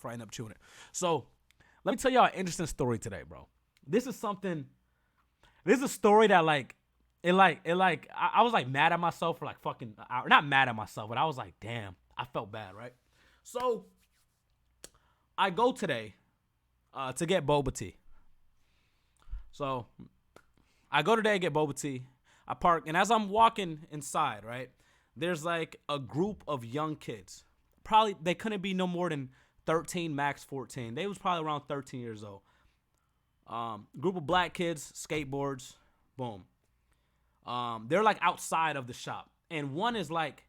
before I end up chewing it. So let me tell y'all an interesting story today, bro. This is a story that I was like mad at myself for like fucking an hour. Not mad at myself, but I was like, damn, I felt bad, right? So I go today to get boba tea. So I go today to get boba tea. I park, and as I'm walking inside, right, there's like a group of young kids. Probably they couldn't be no more than 13, max 14. They was probably around 13 years old. Group of black kids, skateboards, boom. They're like outside of the shop, and one is like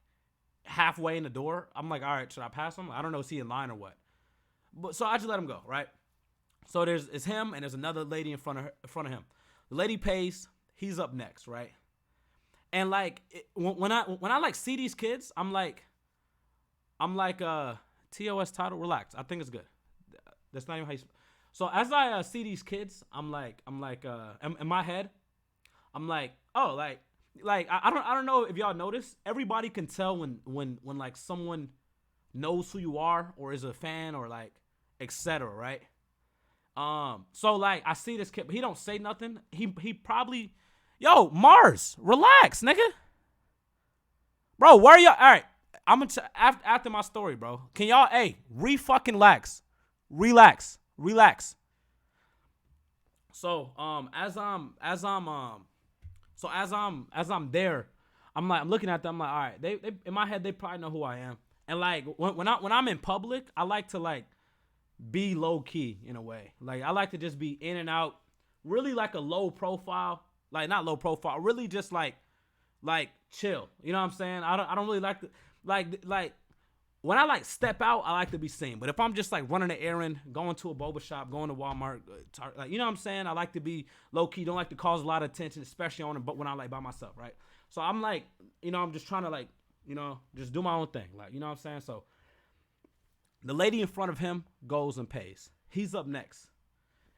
halfway in the door. I'm like, all right, should I pass him? I don't know, is he in line or what? But so I just let him go, right? So it's him and there's another lady in front of him. The lady pays. He's up next, right? And like when I like see these kids, I'm like TOS title, relax. I think it's good. That's not even how you. So as I see these kids, I'm like in my head, I'm like, oh, like I don't know if y'all notice. Everybody can tell when like someone knows who you are or is a fan or like etc. Right? So like I see this kid, but he don't say nothing. He probably, yo, Mars, relax, nigga. Bro, where y'all? All right, I'm gonna after my story, bro. Can y'all, relax. So as I'm there, I'm looking at them. I'm like, all right, they in my head they probably know who I am. And like when I'm in public, I like to like be low key in a way. Like I like to just be in and out, really like a low profile, like not low profile, really just like chill. You know what I'm saying? I don't really like to like when I like step out, I like to be seen. But if I'm just like running an errand, going to a boba shop, going to Walmart, like you know what I'm saying? I like to be low key, don't like to cause a lot of attention, especially but when I like by myself, right? So I'm like, you know, I'm just trying to like, you know, just do my own thing, like you know what I'm saying? So the lady in front of him goes and pays. He's up next.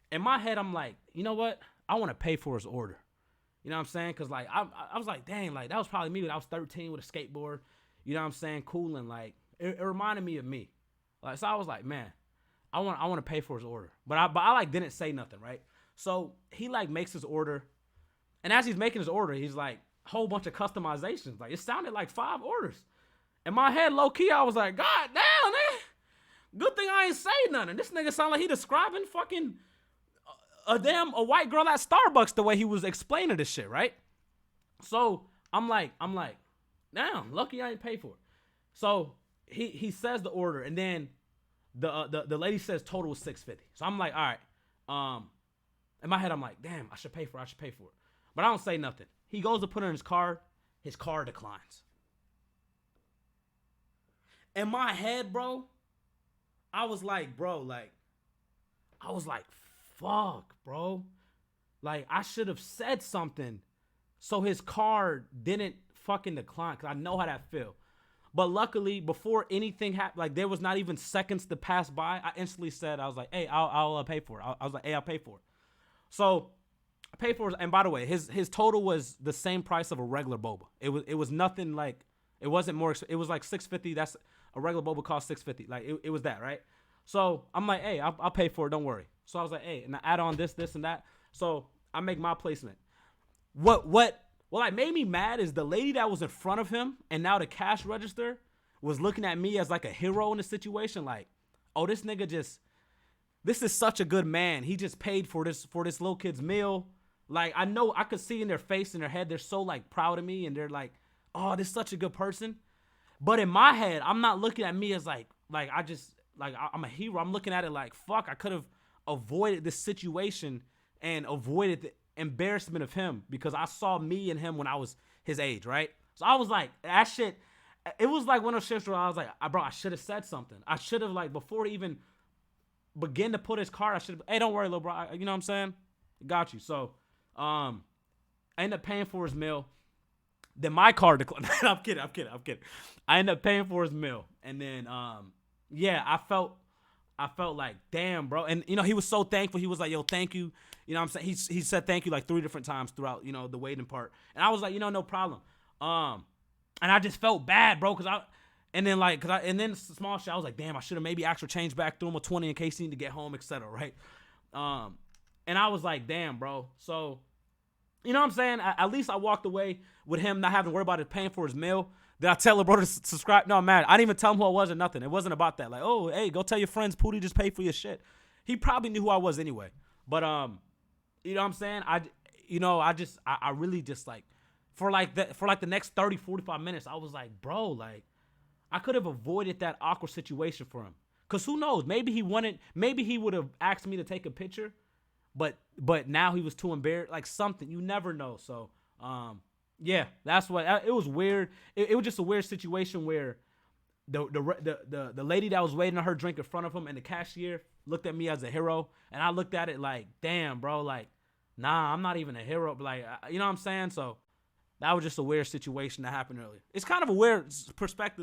In my head, I'm like, you know what? I want to pay for his order. You know what I'm saying? Because, like, I was like, dang, like, that was probably me when I was 13 with a skateboard. You know what I'm saying? Cool. And, like, it reminded me of me. Like, so I was like, man, I want to pay for his order. But I, like, didn't say nothing, right? So he, like, makes his order. And as he's making his order, he's, like, a whole bunch of customizations. Like, it sounded like 5 orders. In my head, low-key, I was like, God damn, nigga. Good thing I ain't say nothing. This nigga sound like he describing fucking a white girl at Starbucks the way he was explaining this shit, right? So I'm like, damn, lucky I ain't pay for it. So he says the order, and then the lady says total was $6.50. So I'm like, all right. In my head, I'm like, damn, I should pay for it. But I don't say nothing. He goes to put it in his card declines. In my head, bro, I was like, fuck, bro. Like, I should have said something so his card didn't fucking decline, because I know how that feel. But luckily, before anything happened, like, there was not even seconds to pass by, I instantly said, I was like, hey, I'll pay for it. I was like, hey, I'll pay for it. So, I paid for it, and by the way, his total was the same price of a regular boba. It was nothing like, it wasn't more, it was like $6.50. That's, a regular boba cost $6.50. Like, it was that, right? So I'm like, hey, I'll pay for it. Don't worry. So I was like, hey, and I add on this, and that. So I make my placement. What like made me mad is the lady that was in front of him and now the cash register was looking at me as like a hero in the situation. Like, oh, this nigga this is such a good man. He just paid for this little kid's meal. Like, I know I could see in their face, in their head, they're so like proud of me and they're like, oh, this is such a good person. But in my head, I'm not looking at me as like I'm a hero. I'm looking at it like, fuck, I could have avoided this situation and avoided the embarrassment of him because I saw me and him when I was his age, right? So I was like, that shit, it was like one of those shits where I was like, bro, I should have said something. I should have, like, before he even began to put his card, I should have, hey, don't worry, little bro. You know what I'm saying? Got you. So, I ended up paying for his meal. Then my card declined. I'm kidding. I ended up paying for his meal. And then, yeah, I felt like, damn, bro. And, you know, he was so thankful. He was like, yo, thank you. You know what I'm saying? He said thank you like 3 different times throughout, you know, the waiting part. And I was like, you know, no problem. And I just felt bad, bro, because And then like, and then small shit, I was like, damn, I should have maybe extra change back through him a 20 in case he need to get home, etc. Right? And I was like, damn, bro. So, you know what I'm saying? At least I walked away with him not having to worry about it paying for his meal. Did I tell her bro to subscribe? No, man, I didn't even tell him who I was or nothing. It wasn't about that. Like, oh, hey, go tell your friends Poudii just paid for your shit. He probably knew who I was anyway. But you know what I'm saying? I really just like for the next 30, 45 minutes, I was like, bro, like I could have avoided that awkward situation for him. Cause who knows? Maybe he would have asked me to take a picture, but now he was too embarrassed. Like something, you never know. So yeah, that's what it was weird. It was just a weird situation where the lady that was waiting on her drink in front of him and the cashier looked at me as a hero, and I looked at it like, damn, bro, like, nah, I'm not even a hero. But like, you know what I'm saying? So that was just a weird situation that happened earlier. It's kind of a weird perspective.